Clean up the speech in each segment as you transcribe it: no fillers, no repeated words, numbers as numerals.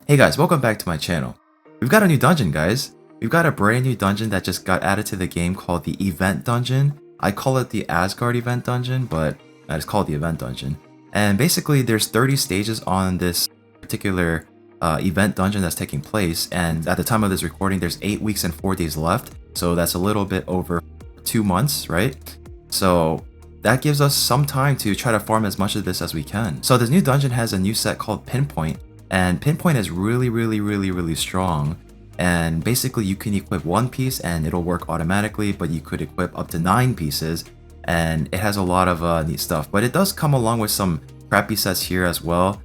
Hey guys, welcome back to my channel. We've got a new dungeon, guys. We've got a brand new dungeon that just got added to the game called the Event Dungeon. I call it the Asgard Event Dungeon, but it's called the Event Dungeon. And basically there's 30 stages on this particular event dungeon that's taking place, and at the time of this recording there's 8 weeks and 4 days left, so that's a little bit over 2 months, right? So that gives us some time to try to farm as much of this as we can. So this new dungeon has a new set called Pintpoint, and Pintpoint is really strong, and basically you can equip one piece and it'll work automatically, but you could equip up to 9 pieces, and it has a lot of neat stuff. But it does come along with some crappy sets here as well,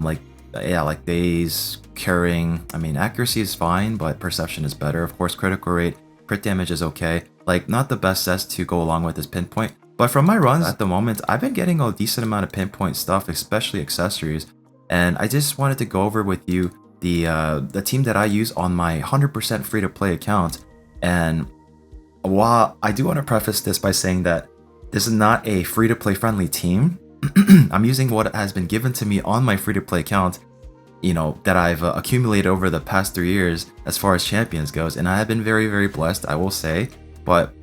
like days, curing. I mean, accuracy is fine, but perception is better. Of course, critical rate, crit damage is okay. Like, not the best sets to go along with this Pintpoint. But from my runs at the moment, I've been getting a decent amount of Pintpoint stuff, especially accessories. And I just wanted to go over with you the team that I use on my 100% free-to-play account. And while I do want to preface this by saying that this is not a free-to-play friendly team, I'm using what has been given to me on my free-to-play account, you know, that I've accumulated over the past 3 years as far as champions goes, and I have been very blessed, I will say. But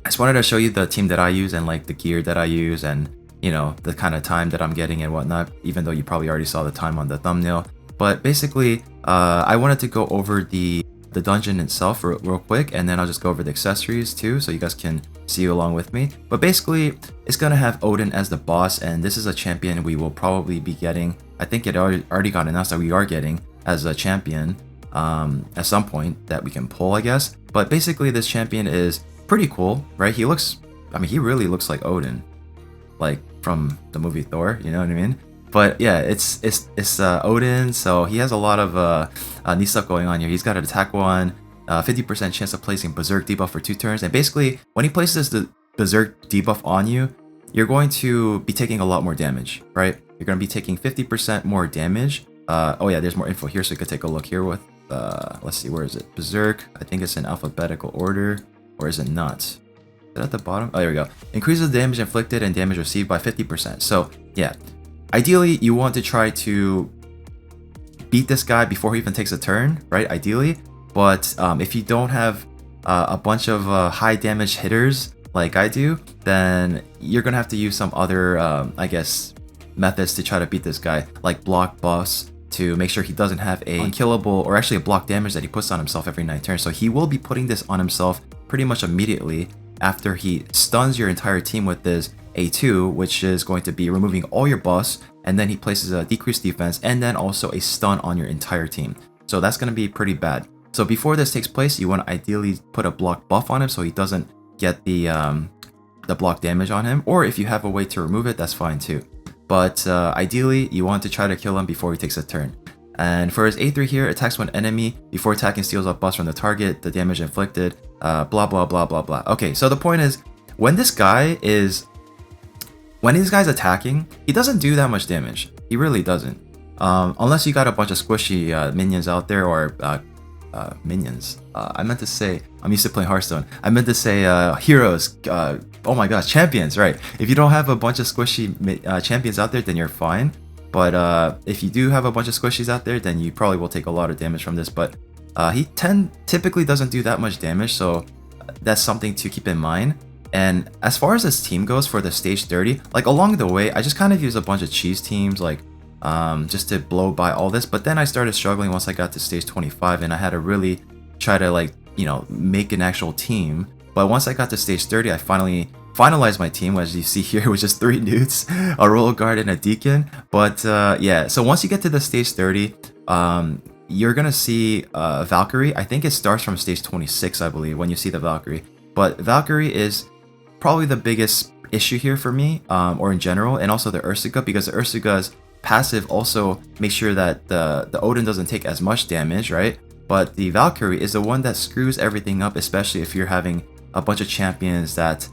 I just wanted to show you the team that I use and like the gear that I use, and you know, the kind of time that I'm getting and whatnot, even though you probably already saw the time on the thumbnail. But basically I wanted to go over the dungeon itself real quick, and then I'll just go over the accessories too, so you guys can see along with me. But basically it's gonna have Odin as the boss, and this is a champion we will probably be getting. I think it already got announced that we are getting as a champion at some point that we can pull, I guess. But basically this champion is pretty cool, right? He really looks like Odin, like from the movie Thor, you know what I mean? But yeah, it's Odin, so he has a lot of neat stuff going on here. He's got an attack 1, 50% chance of placing Berserk debuff for 2 turns, and basically when he places the Berserk debuff on you, you're going to be taking a lot more damage, right? You're going to be taking 50% more damage. Oh yeah, there's more info here, so you could take a look here with, let's see, where is it? Berserk, I think it's in alphabetical order, or is it not? Is it at the bottom? Oh, there we go. Increases the damage inflicted and damage received by 50%. So yeah, ideally you want to try to beat this guy before he even takes a turn, right? Ideally. But if you don't have a bunch of high damage hitters like I do, then you're gonna have to use some other I guess methods to try to beat this guy, like block buffs to make sure he doesn't have a unkillable, or actually a block damage that he puts on himself every 9 turns. So he will be putting this on himself pretty much immediately after he stuns your entire team with this A2, which is going to be removing all your buffs, and then he places a decreased defense and then also a stun on your entire team. So that's going to be pretty bad. So before this takes place, you want to ideally put a block buff on him so he doesn't get the block damage on him, or if you have a way to remove it, that's fine too. But ideally you want to try to kill him before he takes a turn. And for his A3 here, attacks one enemy before attacking, steals up buffs from the target, the damage inflicted, blah blah blah blah blah. Okay, so the point is, when this guy's attacking, he doesn't do that much damage. He really doesn't, unless you got a bunch of squishy minions out there, or minions. I meant to say, I'm used to playing Hearthstone. I meant to say heroes. Oh my gosh, champions, right? If you don't have a bunch of squishy champions out there, then you're fine. But if you do have a bunch of squishies out there, then you probably will take a lot of damage from this. But he typically doesn't do that much damage, so that's something to keep in mind. And as far as this team goes for the stage 30, like along the way, I just kind of used a bunch of cheese teams, like just to blow by all this. But then I started struggling once I got to stage 25, and I had to really try to, like, you know, make an actual team. But once I got to stage 30, I finally finalized my team, as you see here, which is 3 newts, a royal guard, and a deacon. But yeah, so once you get to the stage 30, you're gonna see Valkyrie. I think it starts from stage 26, I believe, when you see the Valkyrie. But Valkyrie is probably the biggest issue here for me, or in general, and also the Ursuga, because the Ursuga's passive also makes sure that the Odin doesn't take as much damage, right? But the Valkyrie is the one that screws everything up, especially if you're having a bunch of champions that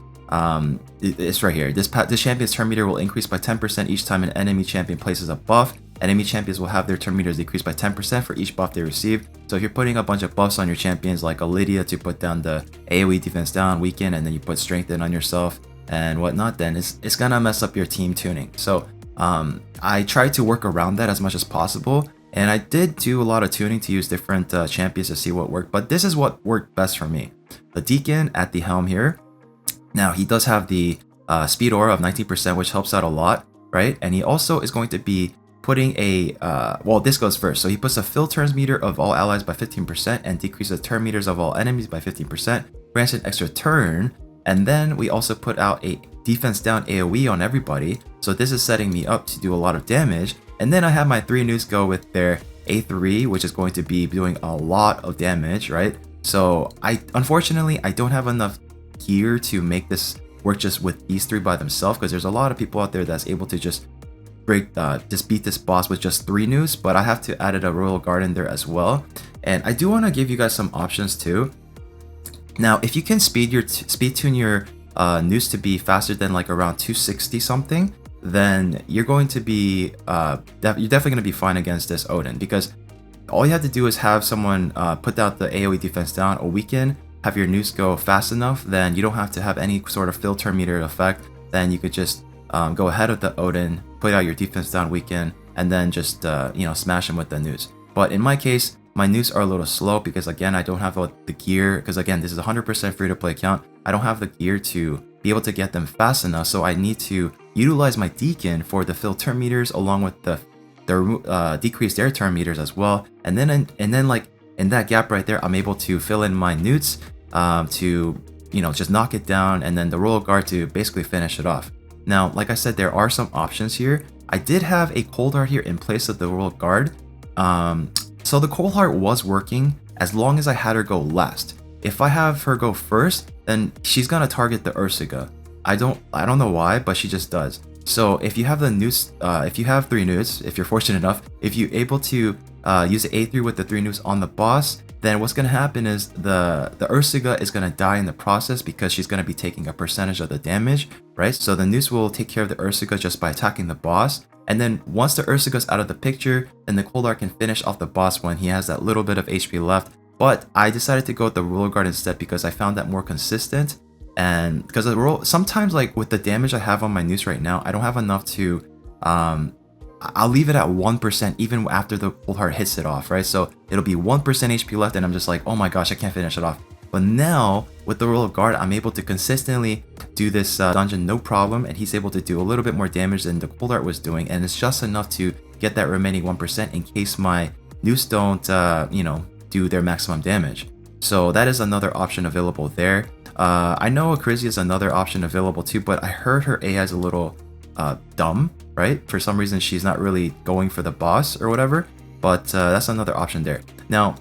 it's right here. This champion's turn meter will increase by 10% each time an enemy champion places a buff. Enemy champions will have their turn meters decrease by 10% for each buff they receive. So if you're putting a bunch of buffs on your champions, like a Lydia to put down the AoE defense down, weaken, and then you put strength in on yourself and whatnot, then it's gonna mess up your team tuning. So I try to work around that as much as possible, And I did do a lot of tuning to use different champions to see what worked, but this is what worked best for me. The Deacon at the helm here. Now, he does have the speed aura of 19%, which helps out a lot, right? And he also is going to be putting a, well, this goes first. So he puts a fill turns meter of all allies by 15% and decreases turn meters of all enemies by 15%, grants an extra turn. And then we also put out a defense down AoE on everybody. So this is setting me up to do a lot of damage. And then I have my 3 nukes go with their A3, which is going to be doing a lot of damage, right? So unfortunately, I don't have enough gear to make this work just with these 3 by themselves, because there's a lot of people out there that's able to just beat this boss with just 3 nukes, but I have to add a Royal Guard in there as well. And I do want to give you guys some options too. Now, if you can speed tune your nukes to be faster than like around 260 something, then you're going to be you're definitely going to be fine against this Odin, because all you have to do is have someone put out the AoE defense down, or weaken, have your nukes go fast enough, then you don't have to have any sort of filter meter effect. Then you could just go ahead of the Odin, put out your defense down, weaken, and then just smash him with the nukes. But in my case, my nukes are a little slow because, again, I don't have the gear, because again, this is a 100% free to play account. I don't have the gear to be able to get them fast enough, so I need to utilize my Deacon for the fill turn meters, along with the decrease their turn meters as well. And then like in that gap right there, I'm able to fill in my nukes to just knock it down, and then the Royal Guard to basically finish it off. Now, like I said, there are some options here. I did have a Cold Heart here in place of the Royal Guard. So the Cold Heart was working as long as I had her go last. If I have her go first, then she's gonna target the Ursiga. I don't know why, but she just does. So if you have the nukes, if you have 3 nukes, if you're fortunate enough, if you're able to use the A3 with the 3 nukes on the boss, then what's gonna happen is the Ursiga is gonna die in the process, because she's gonna be taking a percentage of the damage, right? So the nukes will take care of the Ursiga just by attacking the boss. And then once the Ursiga's out of the picture, then the Cold Heart can finish off the boss when he has that little bit of HP left. But I decided to go with the Royal Guard instead, because I found that more consistent. And because sometimes, like with the damage I have on my nukes right now, I don't have enough to I'll leave it at 1% even after the Cold Heart hits it off, right? So it'll be 1% HP left, and I'm just like, oh my gosh, I can't finish it off. But now with the Royal Guard, I'm able to consistently do this dungeon no problem, and he's able to do a little bit more damage than the Cold Heart was doing, and it's just enough to get that remaining 1% in case my nukes don't do their maximum damage. So that is another option available there. I know Akrizi is another option available too, but I heard her AI is a little dumb, right? For some reason, she's not really going for the boss or whatever, but that's another option there. Now,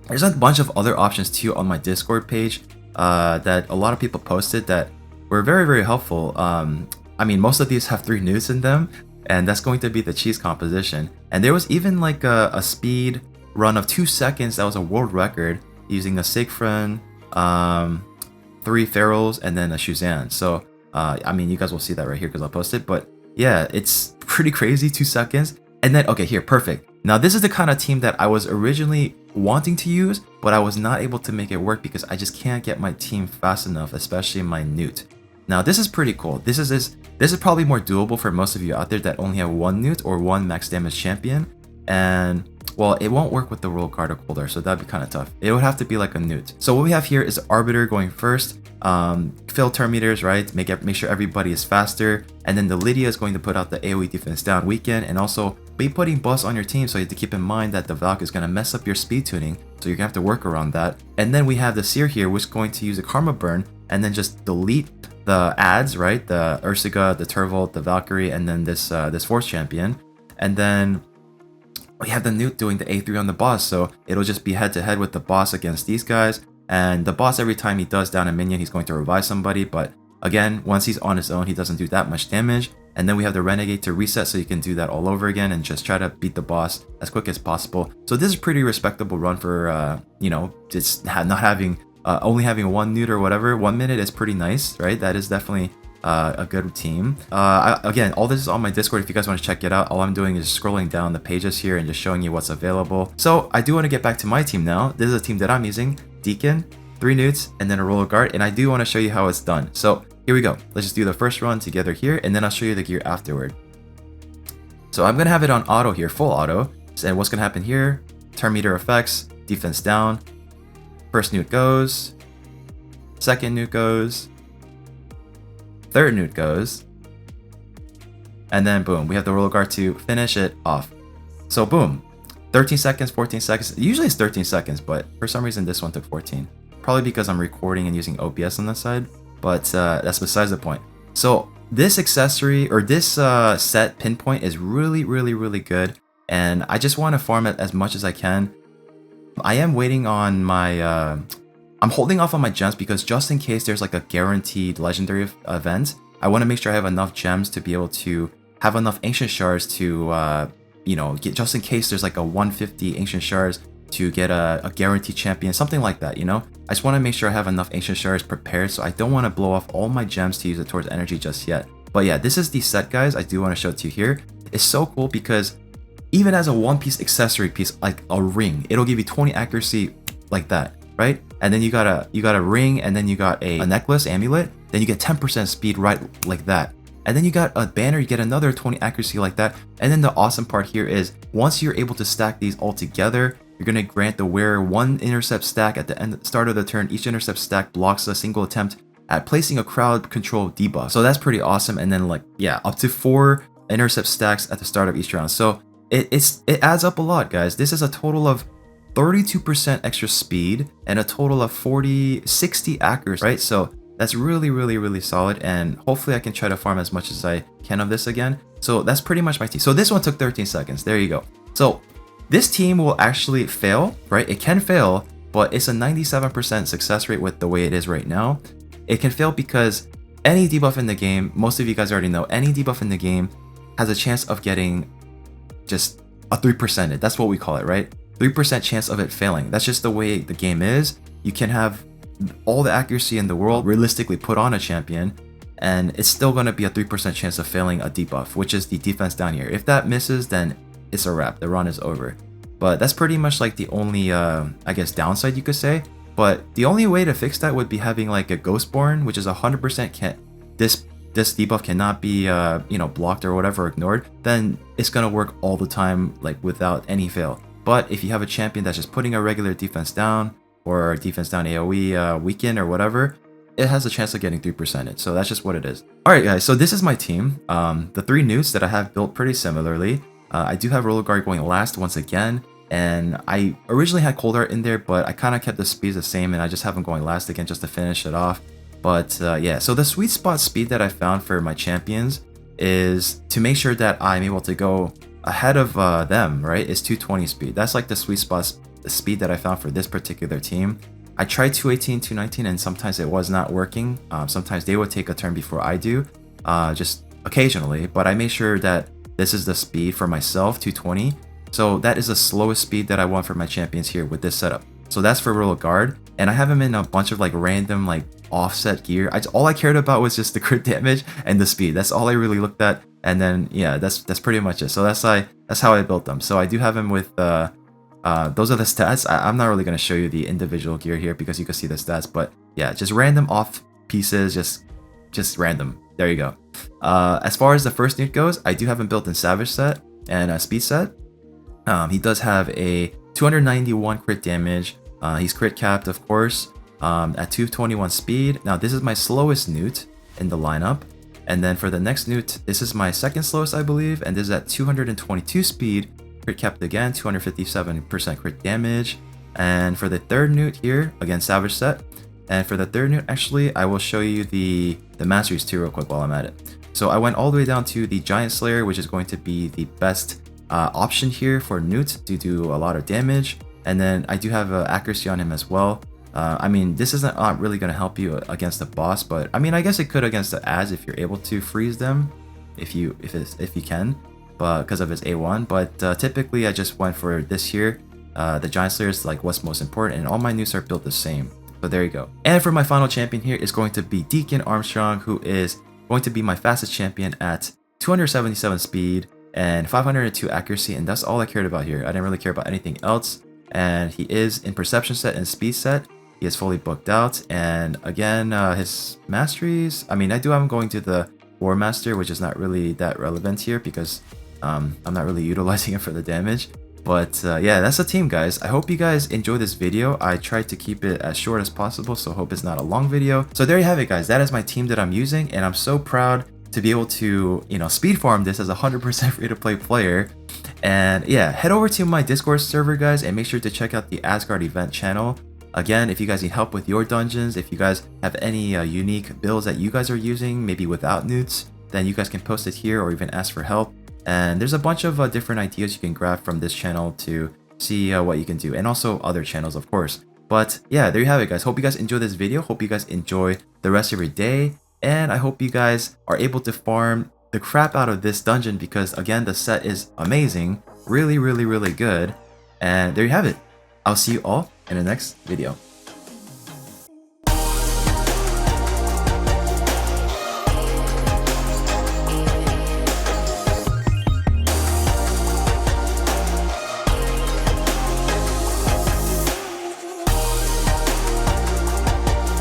there's a bunch of other options too on my Discord page that a lot of people posted that were very, very helpful. I mean, most of these have 3 nukes in them, and that's going to be the cheese composition. And there was even like a speed run of 2 seconds that was a world record using a Siegfried, 3 Pharaohs, and then a Shuzan. So I mean, you guys will see that right here because I'll post it. But yeah, it's pretty crazy, 2 seconds. And then, okay, here, perfect. Now, this is the kind of team that I was originally wanting to use, but I was not able to make it work because I just can't get my team fast enough, especially my newt. Now, this is pretty cool. This is probably more doable for most of you out there that only have 1 newt or 1 max damage champion. And well, it won't work with the Royal Guard or Cold Heart, so that'd be kind of tough. It would have to be like a newt. So what we have here is Arbiter going first, fill turn meters, right? Make sure everybody is faster. And then the Lydia is going to put out the AoE defense down weekend, and also be putting buffs on your team, so you have to keep in mind that the Valk is going to mess up your speed tuning, so you're going to have to work around that. And then we have the Seer here, which is going to use a Karma Burn, and then just delete the ads, right? The Ursiga, the Turvold, the Valkyrie, and then this Force Champion. And then we have the Newt doing the A3 on the boss, so it'll just be head-to-head with the boss against these guys. And the boss, every time he does down a minion, he's going to revive somebody, but again, once he's on his own, he doesn't do that much damage. And then we have the Renegade to reset, so you can do that all over again and just try to beat the boss as quick as possible. So this is a pretty respectable run for, just not having, only having 1 newt or whatever. 1 minute is pretty nice, right? That is definitely a good team. Again, all this is on my Discord if you guys want to check it out. All I'm doing is scrolling down the pages here and just showing you what's available. So I do want to get back to my team now. This is a team that I'm using. Deacon, 3 newts, and then a Royal Guard. And I do want to show you how it's done. So here we go. Let's just do the first run together here, and then I'll show you the gear afterward. So I'm going to have it on auto here, full auto. And what's gonna happen here? Turn meter effects, defense down. First newt goes. Second newt goes. Third newt goes. And then boom, we have the roller guard to finish it off. So boom, 13 seconds, 14 seconds. Usually it's 13 seconds, but for some reason this one took 14. Probably because I'm recording and using OBS on the side, but that's besides the point. So this accessory or this set Pintpoint is really good, and I just want to farm it as much as I can. I am waiting on my I'm holding off on my gems because just in case there's like a guaranteed legendary event, I want to make sure I have enough gems to be able to have enough ancient shards to you know, get, just in case there's like a 150 ancient shards to get a guaranteed champion, something like that, you know? I just want to make sure I have enough ancient shards prepared, so I don't want to blow off all my gems to use it towards energy just yet. But yeah, this is the set, guys. I do want to show it to you here. It's so cool because even as a one-piece accessory piece, like a ring, it'll give you 20 accuracy like that, right? And then you got a ring, and then you got a necklace, amulet, then you get 10% speed right like that. And then you got a banner, you get another 20 accuracy like that. And then the awesome part here is once you're able to stack these all together, you're going to grant the wearer one intercept stack at the start of the turn. Each intercept stack blocks a single attempt at placing a crowd control debuff. So that's pretty awesome. And then like, yeah, up to 4 intercept stacks at the start of each round. So it adds up a lot, guys. This is a total of 32% extra speed and a total of 60 accuracy, right? So that's really solid, and hopefully I can try to farm as much as I can of this again. So that's pretty much my team. So this one took 13 seconds. There you go. So this team will actually fail, right? It can fail, but it's a 97% success rate with the way it is right now. It can fail because any debuff in the game, most of you guys already know, any debuff in the game has a chance of getting just a 3%. That's what we call it, right? 3% chance of it failing. That's just the way the game is. You can have all the accuracy in the world realistically put on a champion, and it's still going to be a 3% chance of failing a debuff, which is the defense down here. If that misses, then it's a wrap. The run is over. But that's pretty much like the only I guess downside you could say. But the only way to fix that would be having like a Ghostborn, which is 100% can't this debuff cannot be you know, blocked or whatever, ignored. Then it's gonna work all the time, like without any fail. But if you have a champion that's just putting a regular defense down, or defense down AoE weaken or whatever, it has a chance of getting 3%. So that's just what it is. Alright guys, so this is my team. The 3 newts that I have built pretty similarly. I do have Roller Guard going last once again, and I originally had Cold Heart in there, but I kind of kept the speeds the same, and I just have them going last again just to finish it off. But yeah, so the sweet spot speed that I found for my champions is to make sure that I'm able to go ahead of them, right? Is 220 speed. That's like the sweet spot speed that I found for this particular team. I tried 218, 219, and sometimes it was not working. Sometimes they would take a turn before I do, just occasionally, but I made sure that this is the speed for myself, 220. So that is the slowest speed that I want for my champions here with this setup. So that's for Roller Guard, and I have him in a bunch of like random like offset gear. All I cared about was just the crit damage and the speed. That's all I really looked at, and then yeah, that's pretty much it. So that's how I built them. So I do have him with those are the stats. I'm not really going to show you the individual gear here because you can see the stats, but yeah, just random off pieces, just random. There you go. As far as the first newt goes, I do have him built in Savage set and a Speed set. He does have a 291 crit damage. He's crit capped, of course, at 221 speed. Now this is my slowest newt in the lineup. And then for the next newt, this is my second slowest, I believe, and this is at 222 speed. Crit capped again, 257% crit damage. And for the third newt here, again Savage set. And for the third newt, actually, I will show you the masteries too real quick while I'm at it. So I went all the way down to the Giant Slayer, which is going to be the best option here for newt to do a lot of damage. And then I do have accuracy on him as well. I mean, this isn't not really going to help you against the boss, but I mean, I guess it could against the ads if you're able to freeze them, if you can. Because of his A1, but typically I just went for this here. The Giant Slayer is like what's most important, and all my newts are built the same. So there you go. And for my final champion here is going to be Deacon Armstrong, who is going to be my fastest champion at 277 speed and 502 accuracy, and that's all I cared about here. I didn't really care about anything else. And he is in Perception set and Speed set. He is fully booked out, and again, his masteries, I mean, I do have him going to the War Master, which is not really that relevant here because I'm not really utilizing it for the damage. But yeah, that's the team, guys. I hope you guys enjoy this video. I tried to keep it as short as possible, so hope it's not a long video. So there you have it, guys. That is my team that I'm using, and I'm so proud to be able to, speed farm this as a 100% free-to-play player. And yeah, head over to my Discord server, guys, and make sure to check out the Asgard Event channel. Again, if you guys need help with your dungeons, if you guys have any unique builds that you guys are using, maybe without newts, then you guys can post it here or even ask for help. And there's a bunch of different ideas you can grab from this channel to see what you can do, and also other channels, of course. But yeah, there you have it, guys. Hope you guys enjoy this video. Hope you guys enjoy the rest of your day. And I hope you guys are able to farm the crap out of this dungeon because, again, the set is amazing. Really, really, really good. And there you have it. I'll see you all in the next video.